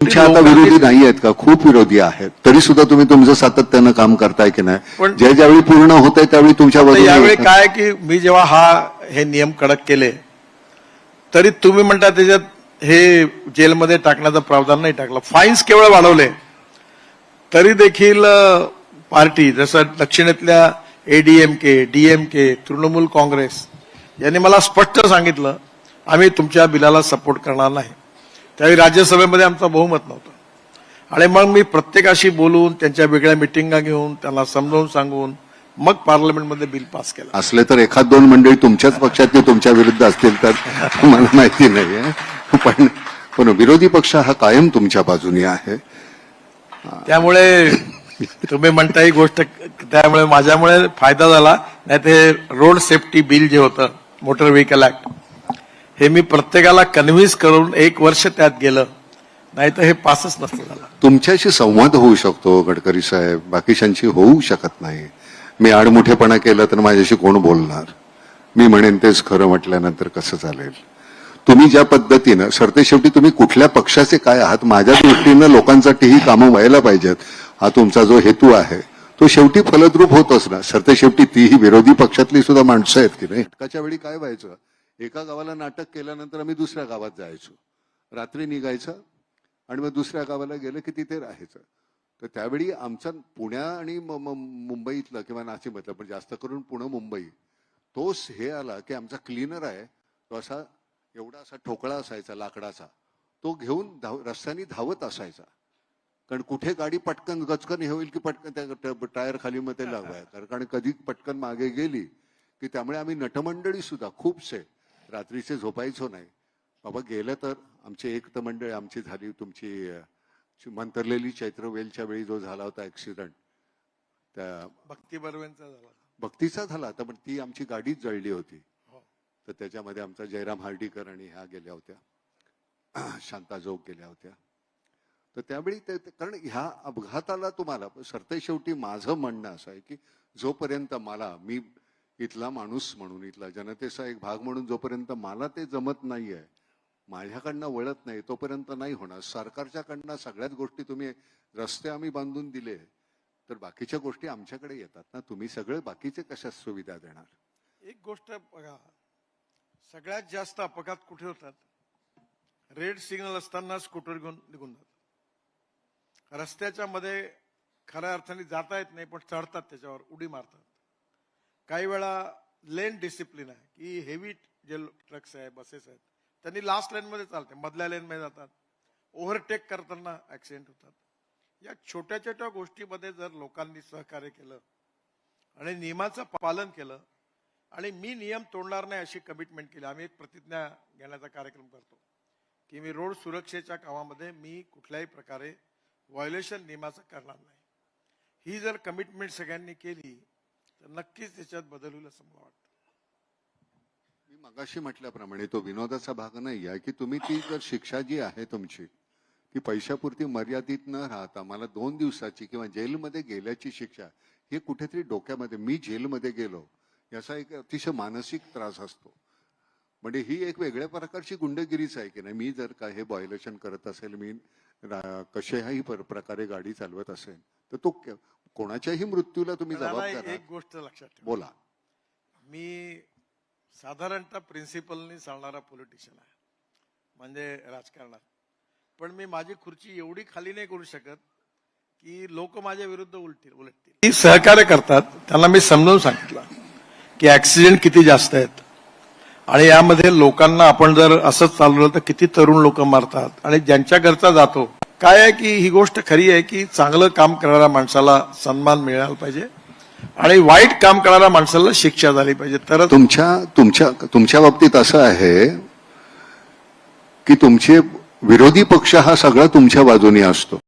तुमच्या आता विरोधी नाही आहेत का? खूप विरोधी आहेत, तरी सुद्धा तुम्ही तुमचं सातत्यानं काम करताय की नाही? पण ज्यावेळी पूर्ण होत आहे त्यावेळी तुमच्या यावेळी काय की मी जेव्हा हे नियम कडक केले तरी तुम्ही म्हणता त्याच्यात हे जेलमध्ये टाकण्याचा प्रावधान नाही टाकला, फाईन्स केवळ वाढवले. तरी देखील पार्टी जसं दक्षिणेतल्या एडीएमके, डीएमके, तृणमूल काँग्रेस यांनी मला स्पष्ट सांगितलं आम्ही तुमच्या बिलाला सपोर्ट करणार नाही. त्यावेळी राज्यसभेमध्ये आमचं बहुमत नव्हतं आणि मग मी प्रत्येकाशी बोलून त्यांच्या वेगळ्या मिटिंगा घेऊन त्यांना समजावून सांगून मग पार्लमेंटमध्ये बिल पास केलं. असले तर एखाद दोन मंडळी तुमच्याच पक्षातले तुमच्या विरुद्ध असतील तर मला माहिती नाही, पण विरोधी पक्ष हा कायम तुमच्या बाजूने आहे. त्यामुळे तुम्ही म्हणता ही गोष्ट, त्यामुळे माझ्यामुळे फायदा झाला. नाही ते रोड सेफ्टी बिल जे होतं मोटर व्हेकल ऍक्ट, हे मी प्रत्येकाला कन्व्हिन्स करून 1 वर्ष त्यात गेलं, नाही तर हे पासच नसतं झालं. तुमच्याशी संवाद होऊ शकतो गडकरी साहेब, बाकीच्यांशी होऊ शकत नाही. मी आडमुठेपणा केला तर माझ्याशी कोण बोलणार? मी म्हणेन तेच खरं म्हटल्यानंतर कसं चालेल? तुम्ही ज्या पद्धतीनं, सरतेशेवटी तुम्ही कुठल्या पक्षाचे काय आहात, माझ्या दृष्टीनं लोकांसाठी ही कामं व्हायला पाहिजेत, हा तुमचा जो हेतू आहे तो शेवटी फलद्रूप होतोच ना. सरतेशेवटी तीही विरोधी पक्षातली सुद्धा माणसं आहेत की नाही. नाटकाच्या वेळी काय व्हायचं, एका गावाला नाटक केल्यानंतर आम्ही दुसऱ्या गावात जायचो, रात्री निघायचं आणि मग दुसऱ्या गावाला गेलं की तिथे राहायचं. तर त्यावेळी आमचा पुण्या आणि मुंबईतलं किंवा नाशिकमधलं, पण जास्त करून पुणे मुंबई, तोच हे आला की आमचा क्लीनर आहे तो असा एवढा असा ठोकळा असायचा लाकडाचा, तो घेऊन रस्त्याने धावत असायचा. कारण कुठे गाडी पटकन गचकन हे होईल की पटकन त्या टायर खाली मध्ये लावाय, कारण कधी पटकन मागे गेली की. त्यामुळे आम्ही नटमंडळी सुद्धा खूपसे रात्रीचे झोपायचो नाही. बाबा गेलं तर आमची एक तर मंडळी आमची झाली, तुमची मंतरलेली चैत्रवेलच्या वेळी जो झाला होता ऍक्सिडेंट, त्या भक्ती बर्वेंचा झाला, भक्तीचा झाला तर, पण ती आमची गाडीच जळली होती. तर त्याच्यामध्ये आमचा जयराम हार्डीकर आणि ह्या गेल्या होत्या, शांता जोग गेल्या होत्या. तर त्यावेळी कारण ह्या अपघाताला तुम्हाला सरतेशेवटी माझं म्हणणं असं आहे की जोपर्यंत मी इथला माणूस म्हणून, इथला जनतेचा एक भाग म्हणून जोपर्यंत मला ते जमत नाहीये, माझ्याकडनं वळत नाही, तोपर्यंत नाही होणार. सरकारच्याकडनं सगळ्याच गोष्टी, तुम्ही रस्ते आम्ही बांधून दिले तर बाकीच्या गोष्टी आमच्याकडे येतात ना. तुम्ही सगळे बाकीचे कशा सुविधा देणार? एक गोष्ट बघा, सगळ्यात जास्त अपघात कुठे होतात? रेड सिग्नल असताना स्कूटर घेऊन निघून जातात. रस्त्याच्या मध्ये खऱ्या अर्थाने जाता येत नाही पण चढतात, त्याच्यावर उडी मारतात. काही वेळा लेन डिसिप्लिन आहे की हेवी जे ट्रक्स आहे, बसेस आहेत, त्यांनी लास्ट लेन मध्ये चालते, मधल्या लेन मध्ये जातात, ओव्हरटेक करताना ऍक्सिडेंट होतात. या छोट्या छोट्या गोष्टीमध्ये जर लोकांनी सहकार्य केलं आणि नियमाचं पालन केलं, आणि मी नियम तोडणार नाही अशी कमिटमेंट केली. आम्ही एक प्रतिज्ञा घेण्याचा कार्यक्रम करतो की मी रोड सुरक्षेच्या कामामध्ये मी कुठल्याही प्रकारे व्हायोलेशन नियमाचं करणार नाही. ही जर कमिटमेंट सगळ्यांनी केली तर नक्कीच त्याच्यात बदल होईल असं मला वाटतं. मी मगाशी म्हटल्याप्रमाणे तो विनोदाचा भाग नाही आहे की तुम्ही ती जर शिक्षा जी आहे तुमची ती पैशापुरती मर्यादित न राहता मला 2 दिवसाची किंवा जेलमध्ये गेल्याची शिक्षा, हे कुठेतरी डोक्यामध्ये, मी जेलमध्ये गेलो याचा एक अतिशय मानसिक त्रास असतो. म्हणजे ही एक वेगळ्या प्रकारची गुंडगिरीच आहे की नाही. मी जर का हे व्हायोलेशन करत असेल, मी कशाही प्रकारे गाडी चालवत असेल तर तो कोणाच्याही मृत्यूला तुम्ही जबाबदार. एक गोष्ट लक्षात ठेवा, बोला. मी साधारणतः प्रिन्सिपलनी चालणारा पॉलिटिशियन आहे, म्हणजे राजकारणात. पण मी माझी खुर्ची एवढी खाली नाही करू शकत की लोक माझ्या विरुद्ध उलटतील. सहकार्य करतात त्यांना मी समजावून सांगितलं की ऍक्सिडेंट किती जास्त आहेत आणि यामध्ये लोकांना आपण जर असंच चालवलं तर किती तरुण लोक मारतात. आणि ज्यांच्या घरचा जातो, काय आहे की ही गोष्ट खरी आहे की चांगलं काम करणाऱ्या माणसाला सन्मान मिळाला पाहिजे आणि वाईट काम करणाऱ्या माणसाला शिक्षा झाली पाहिजे. तर तुमच्या बाबतीत असं आहे की तुमचे विरोधी पक्ष हा सगळा तुमच्या बाजूने असतो.